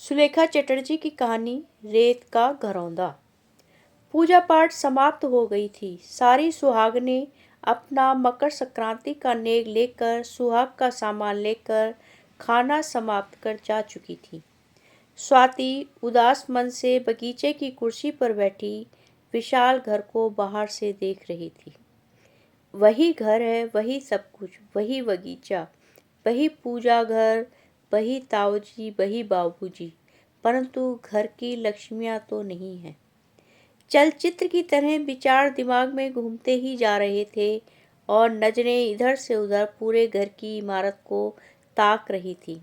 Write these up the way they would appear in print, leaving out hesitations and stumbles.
सुलेखा चटर्जी की कहानी रेत का घरौंदा। पूजा पाठ समाप्त हो गई थी। सारी सुहागनें अपना मकर संक्रांति का नेग लेकर, सुहाग का सामान लेकर खाना समाप्त कर जा चुकी थी। स्वाति उदास मन से बगीचे की कुर्सी पर बैठी विशाल घर को बाहर से देख रही थी। वही घर है, वही सब कुछ, वही बगीचा, वही पूजा घर, वही ताऊजी, वही बाबूजी, परंतु घर की लक्ष्मियां तो नहीं है। चलचित्र की तरह विचार दिमाग में घूमते ही जा रहे थे और नजरें इधर से उधर पूरे घर की इमारत को ताक रही थी।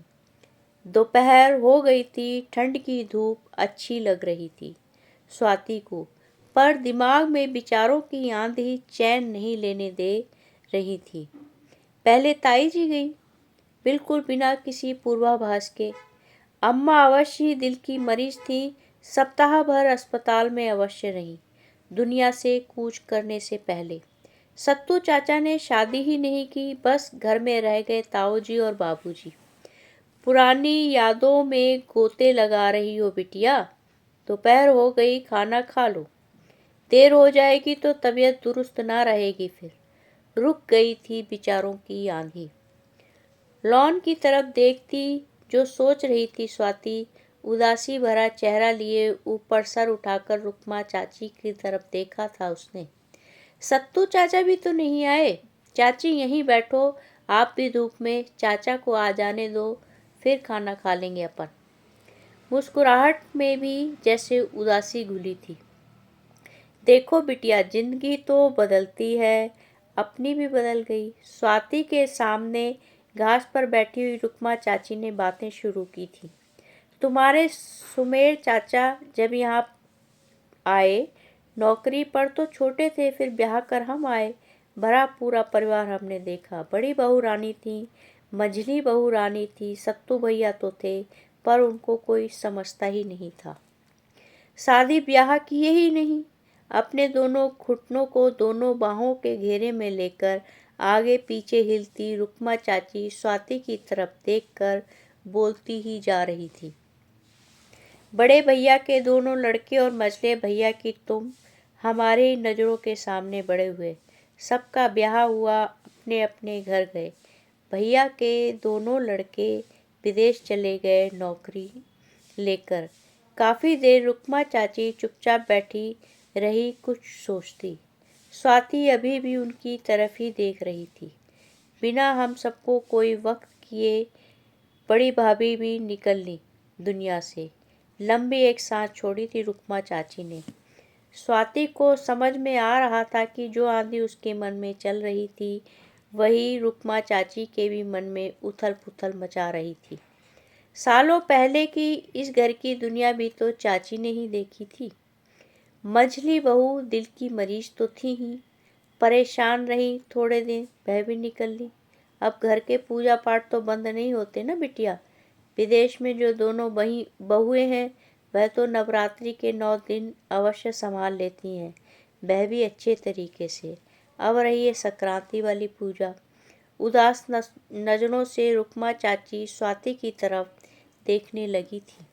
दोपहर हो गई थी, ठंड की धूप अच्छी लग रही थी स्वाति को, पर दिमाग में विचारों की आंधी चैन नहीं लेने दे रही थी। पहले ताई जी गई, बिल्कुल बिना किसी पूर्वाभास के। अम्मा अवश्य ही दिल की मरीज थी, सप्ताह भर अस्पताल में अवश्य रही, दुनिया से कूच करने से पहले। सत्तू चाचा ने शादी ही नहीं की, बस घर में रह गए ताऊजी और बाबूजी। पुरानी यादों में गोते लगा रही हो बिटिया? दोपहर हो गई, खाना खा लो, देर हो जाएगी तो तबीयत दुरुस्त ना रहेगी फिर। रुक गई थी विचारों की आंधी। लॉन की तरफ देखती जो सोच रही थी स्वाति, उदासी भरा चेहरा लिए ऊपर सर उठाकर रुक्मा चाची की तरफ देखा था उसने। सत्तू चाचा भी तो नहीं आए। चाची यहीं बैठो, आप भी धूप में, चाचा को आ जाने दो, फिर खाना खा लेंगे अपन। मुस्कुराहट में भी जैसे उदासी घुली थी। देखो बिटिया, जिंदगी तो बदलती है, अपनी भी बदल गई। स्वाति के सामने घास पर बैठी हुई रुक्मा चाची ने बातें शुरू की थी। तुम्हारे सुमेर चाचा जब यहाँ आए, नौकरी पर तो छोटे थे, फिर ब्याह कर हम आए, भरा पूरा परिवार हमने देखा। बड़ी बहू रानी थी, मंझली बहू रानी थी, सत्तू भैया तो थे, पर उनको कोई समझता ही नहीं था। शादी ब्याह किए ही नहीं। अपने दोनों घुटनों को दोनों बाहों के घेरे में लेकर आगे पीछे हिलती रुक्मा चाची स्वाति की तरफ देखकर बोलती ही जा रही थी। बड़े भैया के दोनों लड़के और मझले भैया की तुम हमारे ही नज़रों के सामने बड़े हुए। सबका ब्याह हुआ, अपने अपने घर गए। भैया के दोनों लड़के विदेश चले गए नौकरी लेकर। काफ़ी देर रुक्मा चाची चुपचाप बैठी रही, कुछ सोचती। स्वाति अभी भी उनकी तरफ ही देख रही थी। बिना हम सबको कोई वक्त किए बड़ी भाभी भी निकल ली दुनिया से। लंबी एक सांस छोड़ी थी रुक्मा चाची ने। स्वाति को समझ में आ रहा था कि जो आंधी उसके मन में चल रही थी, वही रुक्मा चाची के भी मन में उथल पुथल मचा रही थी। सालों पहले की इस घर की दुनिया भी तो चाची ने ही देखी थी। मंझली बहू दिल की मरीज तो थी ही, परेशान रही थोड़े दिन, वह भी निकल ली। अब घर के पूजा पाठ तो बंद नहीं होते ना बिटिया। विदेश में जो दोनों बहुएं हैं, वह तो नवरात्रि के 9 दिन अवश्य संभाल लेती हैं, वह भी अच्छे तरीके से। अब रही है संक्रांति वाली पूजा। उदास नजरों से रुक्मा चाची स्वाति की तरफ देखने लगी थी।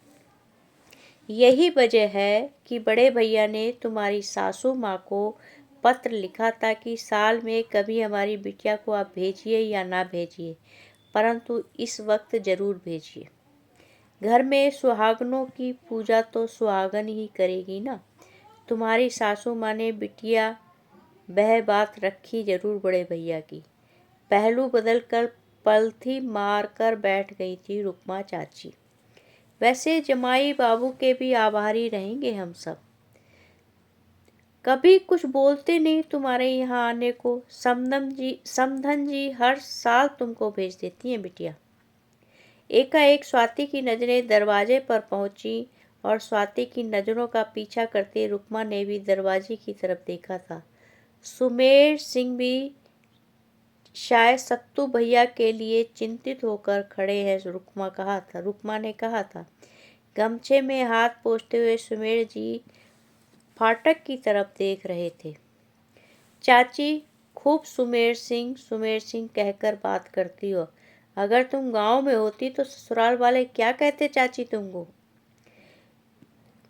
यही वजह है कि बड़े भैया ने तुम्हारी सासू माँ को पत्र लिखा था कि साल में कभी हमारी बिटिया को आप भेजिए या ना भेजिए, परंतु इस वक्त ज़रूर भेजिए। घर में सुहागनों की पूजा तो सुहागन ही करेगी ना। तुम्हारी सासू माँ ने बिटिया वह बात रखी जरूर बड़े भैया की। पहलू बदलकर पलथी मार कर बैठ गई थी रुक्मा चाची। वैसे जमाई बाबू के भी आभारी रहेंगे हम सब। कभी कुछ बोलते नहीं तुम्हारे यहाँ आने को। समधन जी हर साल तुमको भेज देती हैं बिटिया। एकाएक स्वाति की नज़रें दरवाजे पर पहुंची और स्वाति की नज़रों का पीछा करते रुक्मा ने भी दरवाजे की तरफ देखा था। सुमेर सिंह भी शायद सत्तू भैया के लिए चिंतित होकर खड़े हैं, रुक्मा ने कहा था। गमछे में हाथ पोंछते हुए सुमेर जी फाटक की तरफ देख रहे थे। चाची खूब सुमेर सिंह कहकर बात करती हो। अगर तुम गांव में होती तो ससुराल वाले क्या कहते चाची तुमको?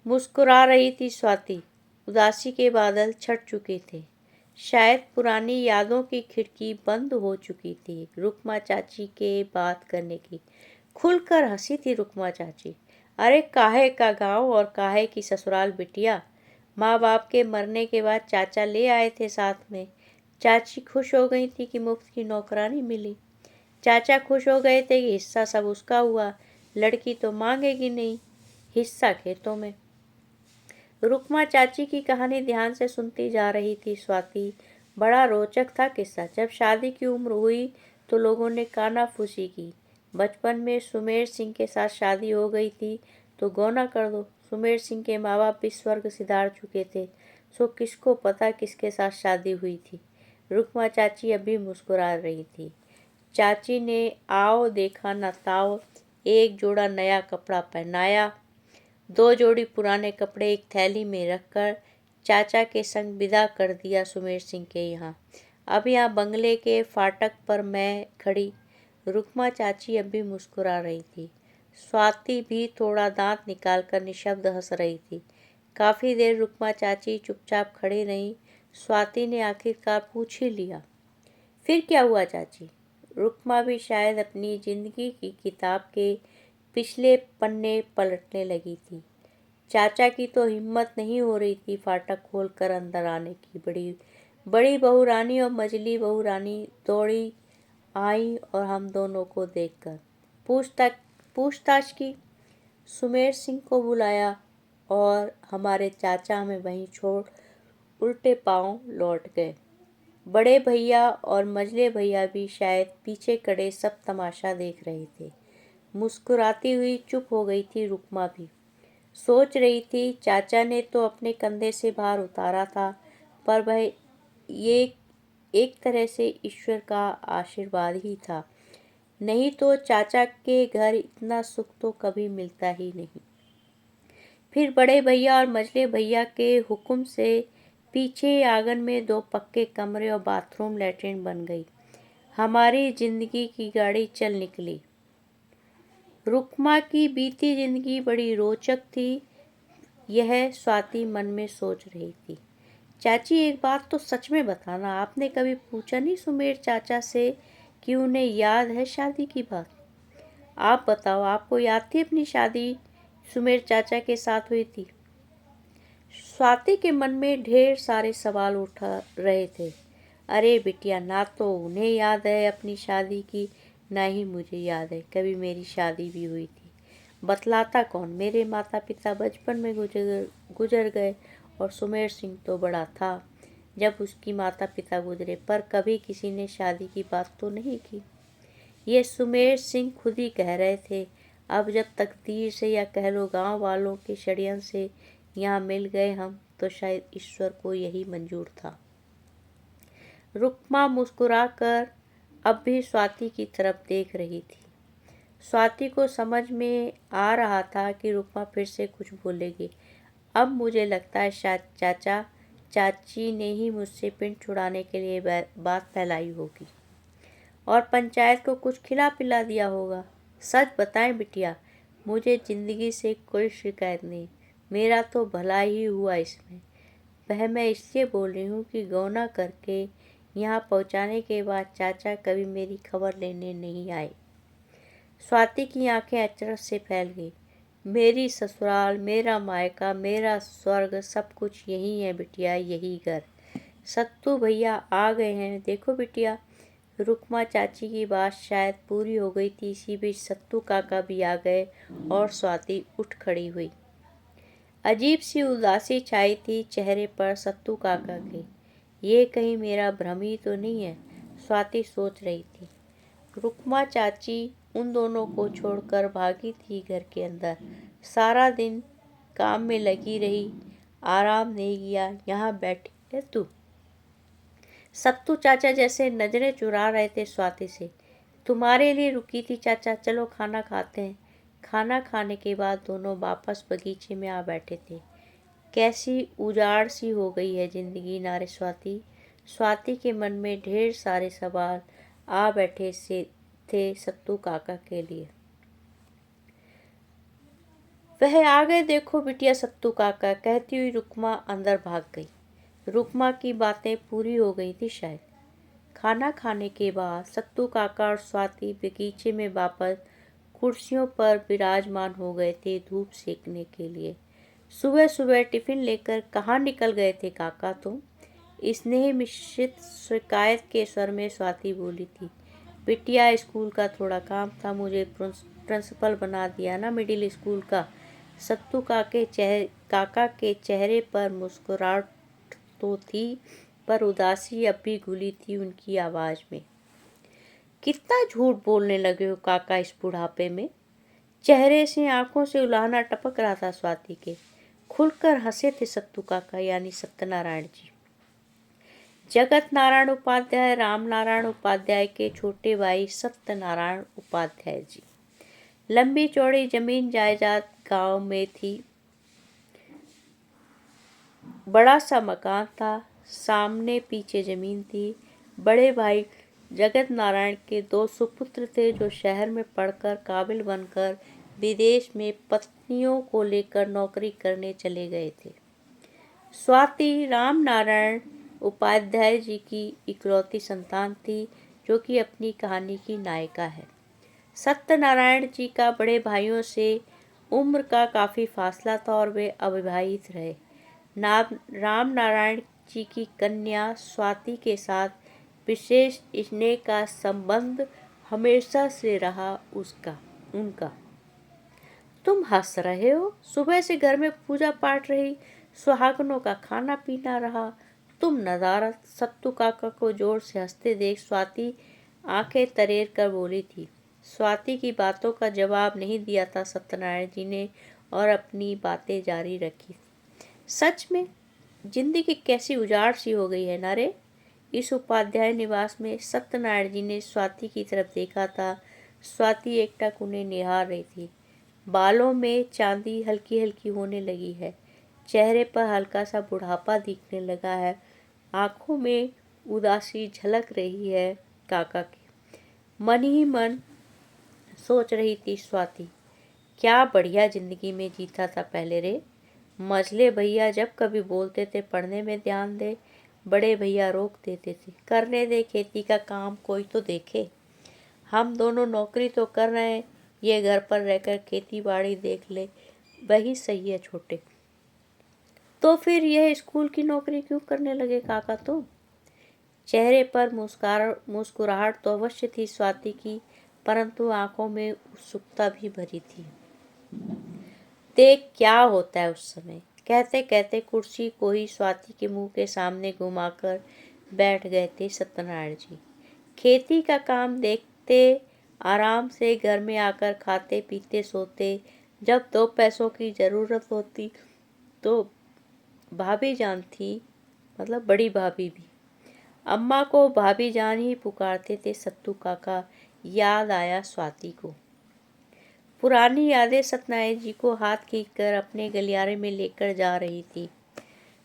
मुस्कुरा रही थी स्वाति। उदासी के बादल छट चुके थे। शायद पुरानी यादों की खिड़की बंद हो चुकी थी रुकमा चाची के बात करने की। खुलकर हंसी थी रुकमा चाची। अरे काहे का गांव और काहे की ससुराल बिटिया। माँ बाप के मरने के बाद चाचा ले आए थे साथ में। चाची खुश हो गई थी कि मुफ्त की नौकरानी मिली। चाचा खुश हो गए थे कि हिस्सा सब उसका हुआ। लड़की तो मांगेगी नहीं, हिस्सा खेतों में। रुकमा चाची की कहानी ध्यान से सुनती जा रही थी स्वाति। बड़ा रोचक था किस्सा। जब शादी की उम्र हुई तो लोगों ने कानाफूसी की। बचपन में सुमेर सिंह के साथ शादी हो गई थी तो गौना कर दो। सुमेर सिंह के माँ बाप भी स्वर्ग सिधार चुके थे, सो किसको पता किसके साथ शादी हुई थी। रुकमा चाची अभी मुस्कुरा रही थी। चाची ने आओ देखा न ताओ, एक जोड़ा नया कपड़ा पहनाया। 2 जोड़ी पुराने कपड़े एक थैली में रखकर चाचा के संग विदा कर दिया सुमेर सिंह के यहाँ। अब यहाँ बंगले के फाटक पर मैं खड़ी। रुकमा चाची अब भी मुस्कुरा रही थी। स्वाति भी थोड़ा दांत निकालकर निशब्द हंस रही थी। काफ़ी देर रुकमा चाची चुपचाप खड़ी रही। स्वाति ने आखिरकार पूछ ही लिया, फिर क्या हुआ चाची। रुकमा भी शायद अपनी जिंदगी की किताब के पिछले पन्ने पलटने लगी थी। चाचा की तो हिम्मत नहीं हो रही थी फाटक खोलकर अंदर आने की। बड़ी बड़ी बहू रानी और मझली बहू रानी दौड़ी आई और हम दोनों को देखकर पूछताछ की। सुमेर सिंह को बुलाया और हमारे चाचा हमें वहीं छोड़ उल्टे पांव लौट गए। बड़े भैया और मझले भैया भी शायद पीछे खड़े सब तमाशा देख रहे थे। मुस्कुराती हुई चुप हो गई थी रुकमा भी। सोच रही थी चाचा ने तो अपने कंधे से भार उतारा था, पर वह ये एक तरह से ईश्वर का आशीर्वाद ही था। नहीं तो चाचा के घर इतना सुख तो कभी मिलता ही नहीं। फिर बड़े भैया और मझले भैया के हुक्म से पीछे आंगन में 2 पक्के कमरे और बाथरूम लैट्रिन बन गई। हमारी जिंदगी की गाड़ी चल निकली। रुकमा की बीती जिंदगी बड़ी रोचक थी, यह स्वाति मन में सोच रही थी। चाची एक बात तो सच में बताना, आपने कभी पूछा नहीं सुमेर चाचा से कि उन्हें याद है शादी की बात। आप बताओ, आपको याद थी अपनी शादी सुमेर चाचा के साथ हुई थी। स्वाति के मन में ढेर सारे सवाल उठा रहे थे। अरे बिटिया, ना तो उन्हें याद है अपनी शादी की, ना ही मुझे याद है कभी मेरी शादी भी हुई थी। बतलाता कौन। मेरे माता पिता बचपन में गुजर गए और सुमेर सिंह तो बड़ा था जब उसकी माता पिता गुजरे, पर कभी किसी ने शादी की बात तो नहीं की। ये सुमेर सिंह खुद ही कह रहे थे। अब जब तकदीर से या कह लो गांव वालों के षड्यंत्र से यहाँ मिल गए हम, तो शायद ईश्वर को यही मंजूर था। रुकमा मुस्कुराकर अब भी स्वाति की तरफ देख रही थी। स्वाति को समझ में आ रहा था कि रुकमा फिर से कुछ बोलेगी। अब मुझे लगता है शायद चाचा चाची ने ही मुझसे पिंड छुड़ाने के लिए बात फैलाई होगी और पंचायत को कुछ खिला पिला दिया होगा। सच बताएं बिटिया, मुझे जिंदगी से कोई शिकायत नहीं, मेरा तो भला ही हुआ इसमें। वह मैं इसलिए बोल रही हूँ कि गौना करके यहाँ पहुँचाने के बाद चाचा कभी मेरी खबर लेने नहीं आए। स्वाति की आंखें अचरज से फैल गई। मेरी ससुराल, मेरा मायका, मेरा स्वर्ग, सब कुछ यही है बिटिया, यही घर। सत्तू भैया आ गए हैं, देखो बिटिया। रुकमा चाची की बात शायद पूरी हो गई थी, इसी बीच सत्तू काका भी आ गए और स्वाति उठ खड़ी हुई। अजीब सी उदासी छाई थी चेहरे पर सत्तू काका के। ये कहीं मेरा भ्रम ही तो नहीं है, स्वाति सोच रही थी। रुकमा चाची उन दोनों को छोड़कर भागी थी घर के अंदर। सारा दिन काम में लगी रही, आराम नहीं किया। यहाँ बैठी है तू। सत्तू चाचा जैसे नजरें चुरा रहे थे स्वाति से। तुम्हारे लिए रुकी थी चाचा, चलो खाना खाते हैं। खाना खाने के बाद दोनों वापस बगीचे में आ बैठे थे। कैसी उजाड़ सी हो गई है जिंदगी नारे स्वाति। स्वाति के मन में ढेर सारे सवाल आ बैठे से थे सत्तू काका के लिए। वह आ गए देखो बिटिया सत्तू काका, कहती हुई रुकमा अंदर भाग गई। रुकमा की बातें पूरी हो गई थी शायद। खाना खाने के बाद सत्तू काका और स्वाति बगीचे में वापस कुर्सियों पर विराजमान हो गए थे धूप सेकने के लिए। सुबह सुबह टिफिन लेकर कहाँ निकल गए थे काका तुम? स्नेह मिश्रित शिकायत के स्वर में स्वाति बोली थी। बिटिया स्कूल का थोड़ा काम था, मुझे प्रिंसिपल बना दिया ना मिडिल स्कूल का। सत्तू काका के चेहरे पर मुस्कुराहट तो थी, पर उदासी अब भी घुली थी उनकी आवाज में। कितना झूठ बोलने लगे हो काका इस बुढ़ापे में? चेहरे से आंखों से उलाहना टपक रहा था स्वाति के। खुलकर हंसे थे सत्तू काका यानी सत्यनारायण जी। जगत नारायण उपाध्याय राम नारायण उपाध्याय के छोटे भाई सत्यनारायण उपाध्याय जी। लंबी चौड़ी जमीन जायदाद गांव में थी। बड़ा सा मकान था, सामने पीछे जमीन थी। बड़े भाई जगत नारायण के 2 सुपुत्र थे जो शहर में पढ़कर काबिल बनकर विदेश में पत्नियों को लेकर नौकरी करने चले गए थे। स्वाति राम नारायण उपाध्याय जी की इकलौती संतान थी, जो कि अपनी कहानी की नायिका है। सत्यनारायण जी का बड़े भाइयों से उम्र का काफ़ी फासला था और वे अविवाहित रहे। राम नारायण जी की कन्या स्वाति के साथ विशेष स्नेह का संबंध हमेशा से रहा उनका। तुम हंस रहे हो? सुबह से घर में पूजा पाठ रही, सुहागनों का खाना पीना रहा, तुम नदारत। सत्तू काका को जोर से हंसते देख स्वाति आंखें तरेर कर बोली थी। स्वाति की बातों का जवाब नहीं दिया था सत्यनारायण जी ने और अपनी बातें जारी रखी। सच में जिंदगी कैसी उजाड़ सी हो गई है ना रे। इस उपाध्याय निवास में सत्यनारायण जी ने स्वाति की तरफ देखा था। स्वाति एकटक उन्हें निहार रही थी। बालों में चांदी हल्की हल्की होने लगी है, चेहरे पर हल्का सा बुढ़ापा दिखने लगा है, आंखों में उदासी झलक रही है काका की। मन ही मन सोच रही थी स्वाति, क्या बढ़िया जिंदगी में जीता था पहले रे। मझले भैया जब कभी बोलते थे पढ़ने में ध्यान दे, बड़े भैया रोक देते थे, करने दे खेती का काम, कोई तो देखे। हम दोनों नौकरी तो कर रहे हैं, ये घर पर रहकर खेती बाड़ी देख ले, वही सही है छोटे। तो फिर यह स्कूल की नौकरी क्यों करने लगे काका तुम? चेहरे पर मुस्कुराहट तो अवश्य थी स्वाति की, परंतु आंखों में उत्सुकता भी भरी थी। देख क्या होता है उस समय। कहते कहते कुर्सी को ही स्वाति के मुंह के सामने घुमाकर बैठ गए थे सत्यनारायण जी। खेती का काम देखते, आराम से घर में आकर खाते पीते सोते। जब 2 पैसों की ज़रूरत होती तो भाभी जान थी, मतलब बड़ी भाभी भी। अम्मा को भाभी जान ही पुकारते थे सत्तू काका। याद आया स्वाति को। पुरानी यादें सत्यनारायण जी को हाथ खींचकर अपने गलियारे में लेकर जा रही थी।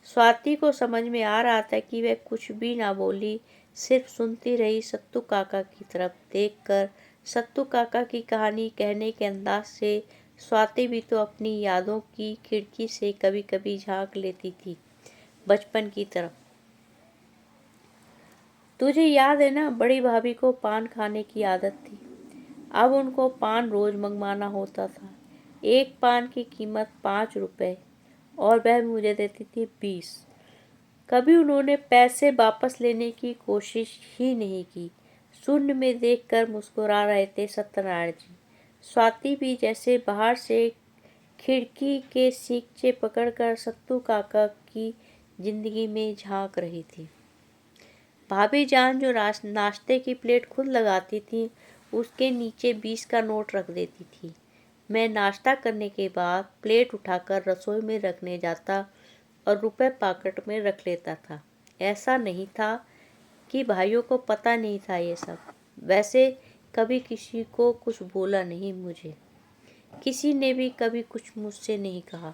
स्वाति को समझ में आ रहा था कि वह कुछ भी ना बोली, सिर्फ सुनती रही। सत्तू काका की तरफ देखकर सत्तू काका की कहानी कहने के अंदाज से स्वाति भी तो अपनी यादों की खिड़की से कभी कभी झांक लेती थी, बचपन की तरफ। तुझे याद है ना, बड़ी भाभी को पान खाने की आदत थी। अब उनको पान रोज मंगवाना होता था। एक पान की कीमत 5 रुपए और वह मुझे देती थी 20। कभी उन्होंने पैसे वापस लेने की कोशिश ही नहीं की। शून्य में देखकर मुस्कुरा रहे थे सत्यनारायण जी। स्वाति भी जैसे बाहर से खिड़की के सींचे पकड़कर सत्तू काका की जिंदगी में झांक रही थी। भाभी जान जो नाश्ते की प्लेट खुद लगाती थी, उसके नीचे 20 का नोट रख देती थी। मैं नाश्ता करने के बाद प्लेट उठाकर रसोई में रखने जाता और रुपए पॉकेट में रख लेता था। ऐसा नहीं था कि भाइयों को पता नहीं था ये सब। वैसे कभी किसी को कुछ बोला नहीं मुझे। किसी ने भी कभी कुछ मुझसे नहीं कहा।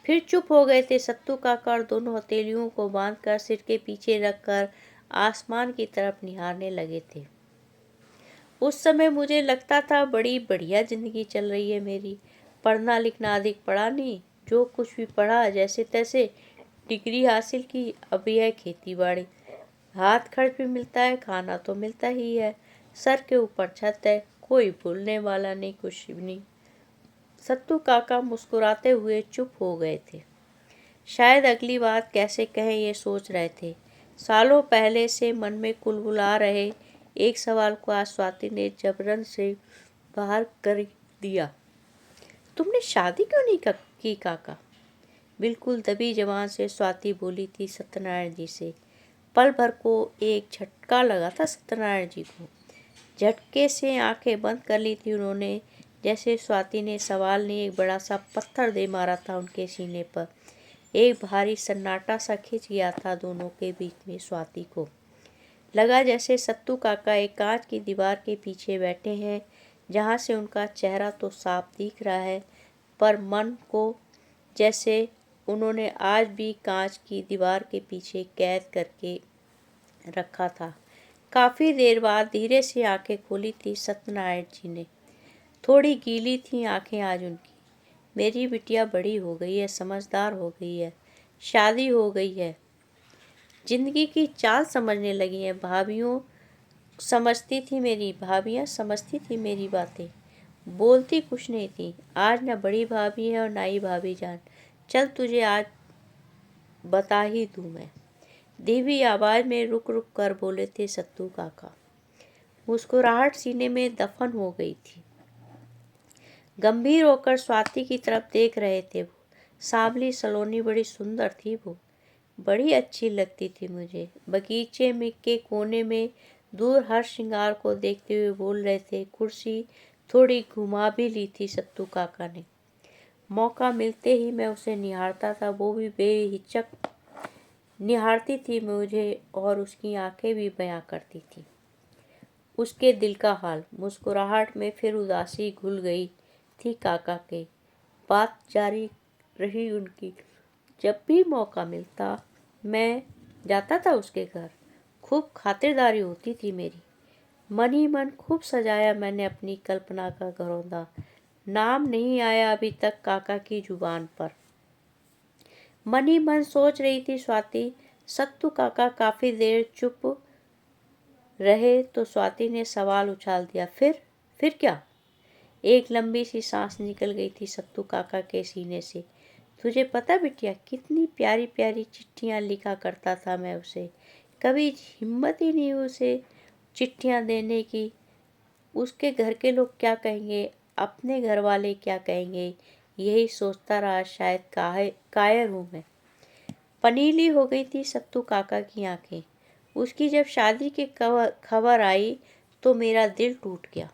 फिर चुप हो गए थे सत्तू काका और दोनों हथेलियों को बांधकर सिर के पीछे रखकर आसमान की तरफ निहारने लगे थे। उस समय मुझे लगता था बड़ी बढ़िया जिंदगी चल रही है मेरी। पढ़ना लिखना अधिक पढ़ा नहीं, जो कुछ भी पढ़ा जैसे तैसे डिग्री हासिल की, अब यह खेती बाड़ी। हाथ खर्च भी मिलता है, खाना तो मिलता ही है, सर के ऊपर छत है, कोई बोलने वाला नहीं, कुछ भी नहीं। सत्तू काका मुस्कुराते हुए चुप हो गए थे। शायद अगली बात कैसे कहें ये सोच रहे थे। सालों पहले से मन में कुलबुला रहे एक सवाल को आज स्वाति ने जबरन से बाहर कर दिया। तुमने शादी क्यों नहीं की काका? बिल्कुल दबी जबान से स्वाति बोली थी सत्यनारायण जी से। पल भर को एक झटका लगा था सत्यनारायण जी को। झटके से आंखें बंद कर ली थी उन्होंने, जैसे स्वाति ने सवाल ने एक बड़ा सा पत्थर दे मारा था उनके सीने पर। एक भारी सन्नाटा सा खिंच गया था दोनों के बीच में। स्वाति को लगा जैसे सत्तू काका एक कांच की दीवार के पीछे बैठे हैं, जहाँ से उनका चेहरा तो साफ दिख रहा है, पर मन को जैसे उन्होंने आज भी कांच की दीवार के पीछे कैद करके रखा था। काफ़ी देर बाद धीरे से आंखें खोली थी सत्यनारायण जी ने। थोड़ी गीली थी आंखें आज उनकी। मेरी बिटिया बड़ी हो गई है, समझदार हो गई है, शादी हो गई है, जिंदगी की चाल समझने लगी है। भाभियाँ समझती थी मेरी बातें, बोलती कुछ नहीं थी। आज न बड़ी भाभी है और ना ही भाभी जान। चल तुझे आज बता ही दूँ मैं, धीमी आवाज़ में रुक रुक कर बोले थे सत्तू काका। मुस्कुराहट सीने में दफन हो गई थी। गंभीर होकर स्वाति की तरफ देख रहे थे वो। सांवली सलोनी बड़ी सुंदर थी वो, बड़ी अच्छी लगती थी मुझे। बगीचे में के कोने में दूर हर श्रृंगार को देखते हुए बोल रहे थे। कुर्सी थोड़ी घुमा भी ली थी सत्तू काका ने। मौका मिलते ही मैं उसे निहारता था, वो भी बेहिचक निहारती थी मुझे, और उसकी आंखें भी बयां करती थी उसके दिल का हाल। मुस्कुराहट में फिर उदासी घुल गई थी काका के। बात जारी रही उनकी। जब भी मौका मिलता मैं जाता था उसके घर। खूब खातिरदारी होती थी मेरी। मन ही मन खूब सजाया मैंने अपनी कल्पना का घरौंदा। नाम नहीं आया अभी तक काका की जुबान पर। मन ही मन सोच रही थी स्वाति। सत्तू काका काफी देर चुप रहे तो स्वाति ने सवाल उछाल दिया, फिर क्या? एक लंबी सी सांस निकल गई थी सत्तू काका के सीने से। तुझे पता बिटिया, कितनी प्यारी प्यारी चिट्ठियाँ लिखा करता था मैं उसे। कभी हिम्मत ही नहीं उसे चिट्ठियाँ देने की। उसके घर के लोग क्या कहेंगे, अपने घर वाले क्या कहेंगे, यही सोचता रहा। शायद कायर हूँ मैं। पनीली हो गई थी सत्तू काका की आंखें। उसकी जब शादी की खबर आई तो मेरा दिल टूट गया।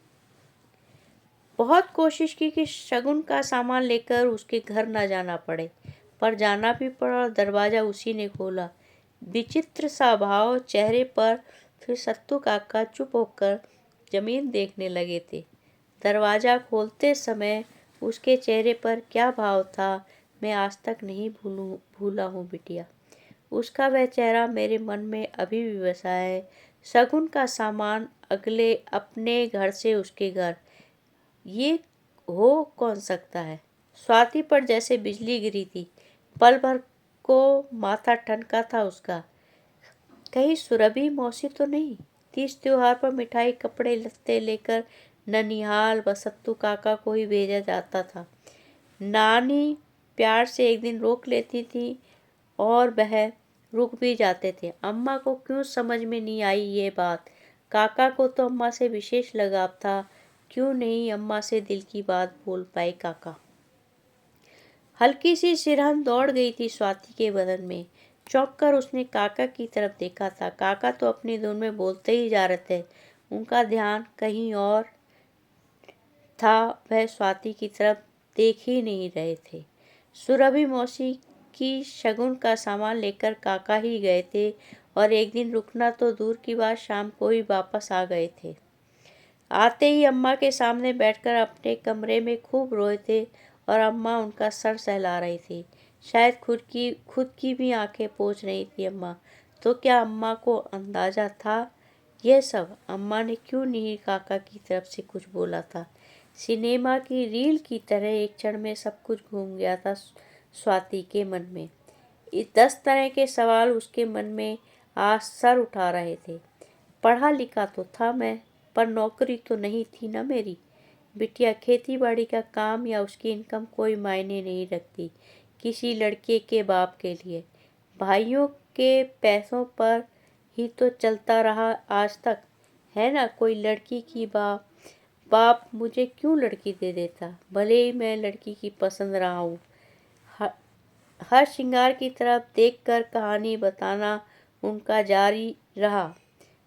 बहुत कोशिश की कि शगुन का सामान लेकर उसके घर न जाना पड़े, पर जाना भी पड़ा और दरवाज़ा उसी ने खोला। विचित्र सा भाव चेहरे पर। फिर सत्तू काका चुप होकर जमीन देखने लगे थे। दरवाज़ा खोलते समय उसके चेहरे पर क्या भाव था मैं आज तक नहीं भूला हूँ बिटिया। उसका वह चेहरा मेरे मन में अभी भी बसा है। शगुन का सामान अगले अपने घर से उसके घर, ये हो कौन सकता है? स्वाति पर जैसे बिजली गिरी थी। पल भर को माथा ठनका था उसका। कहीं सुरभि मौसी तो नहीं? तीज त्योहार पर मिठाई कपड़े लत्ते लेकर ननिहाल व सत्तू काका को ही भेजा जाता था। नानी प्यार से एक दिन रोक लेती थी और वह रुक भी जाते थे। अम्मा को क्यों समझ में नहीं आई ये बात। काका को तो अम्मा से विशेष लगाव था। क्यों नहीं अम्मा से दिल की बात बोल पाए काका। हल्की सी सिरहन दौड़ गई थी स्वाति के बदन में। चौंक कर उसने काका की तरफ देखा था। काका तो अपनी धुन में बोलते ही जा रहे थे। उनका ध्यान कहीं और था, वह स्वाति की तरफ देख ही नहीं रहे थे। सुरभि मौसी की शगुन का सामान लेकर काका ही गए थे, और एक दिन रुकना तो दूर की बात शाम को ही वापस आ गए थे। आते ही अम्मा के सामने बैठकर अपने कमरे में खूब रोए थे, और अम्मा उनका सर सहला रही थी। शायद खुद की भी आंखें पोंछ रही थी अम्मा। तो क्या अम्मा को अंदाजा था यह सब? अम्मा ने क्यों नहीं काका की तरफ से कुछ बोला था? सिनेमा की रील की तरह एक क्षण में सब कुछ घूम गया था स्वाति के मन में। 10 तरह के सवाल उसके मन में आज सर उठा रहे थे। पढ़ा लिखा तो था मैं, पर नौकरी तो नहीं थी ना मेरी। बिटिया, खेती बाड़ी का काम या उसकी इनकम कोई मायने नहीं रखती किसी लड़के के बाप के लिए। भाइयों के पैसों पर ही तो चलता रहा आज तक, है ना। कोई लड़की की बाप मुझे क्यों लड़की दे देता, भले ही मैं लड़की की पसंद रहा हूँ। हर श्रृंगार की तरफ देखकर कहानी बताना उनका जारी रहा।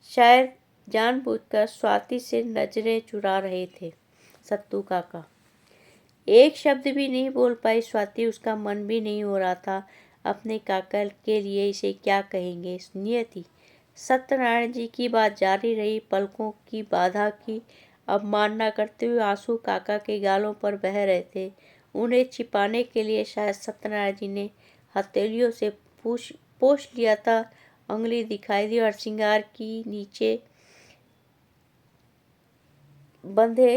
शायद जानबूझकर स्वाति से नजरें चुरा रहे थे सत्तू काका। एक शब्द भी नहीं बोल पाई स्वाति। उसका मन भी नहीं हो रहा था अपने काका के लिए इसे क्या कहेंगे। नियति। सत्यनारायण जी की बात जारी रही। पलकों की बाधा की अवमानना करते हुए आंसू काका के गालों पर बह रहे थे। उन्हें छिपाने के लिए शायद सत्यनारायण जी ने हथेलियों से पोंछ लिया था। उंगली दिखाई दी और श्रृंगार की नीचे बंधे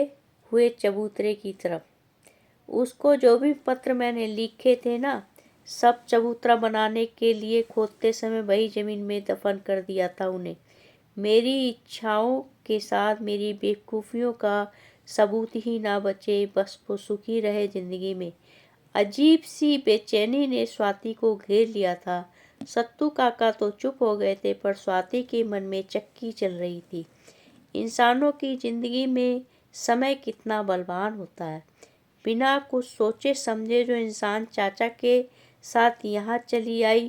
हुए चबूतरे की तरफ। उसको जो भी पत्र मैंने लिखे थे ना, सब चबूतरा बनाने के लिए खोदते समय वही जमीन में दफन कर दिया था उन्हें। मेरी इच्छाओं के साथ मेरी बेवकूफ़ियों का सबूत ही ना बचे, बस वो सुखी रहे जिंदगी में। अजीब सी बेचैनी ने स्वाति को घेर लिया था। सत्तू काका तो चुप हो गए थे, पर स्वाति के मन में चक्की चल रही थी। इंसानों की जिंदगी में समय कितना बलवान होता है। बिना कुछ सोचे समझे जो इंसान चाचा के साथ यहाँ चली आई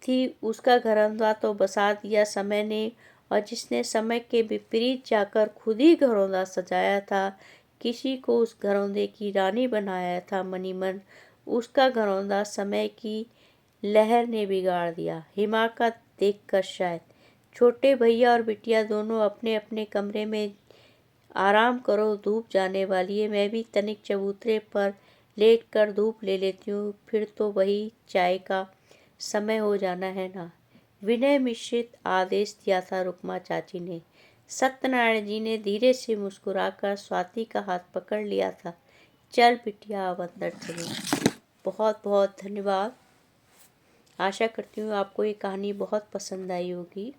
थी, उसका घरौंदा तो बसा दिया समय ने, और जिसने समय के विपरीत जाकर खुद ही घरौंदा सजाया था, किसी को उस घरौंदे की रानी बनाया था मनी मन, उसका घरौंदा समय की लहर ने बिगाड़ दिया। हिमाकत देखकर शायद। छोटे भैया और बिटिया दोनों अपने अपने कमरे में आराम करो, धूप जाने वाली है। मैं भी तनिक चबूतरे पर लेट कर धूप ले लेती हूँ, फिर तो वही चाय का समय हो जाना है ना। विनय मिश्रित आदेश दिया था रुक्मा चाची ने। सत्यनारायण जी ने धीरे से मुस्कुराकर स्वाति का हाथ पकड़ लिया था। चल बिटिया, अब अंदर चलो। बहुत बहुत धन्यवाद। आशा करती हूँ आपको ये कहानी बहुत पसंद आई होगी।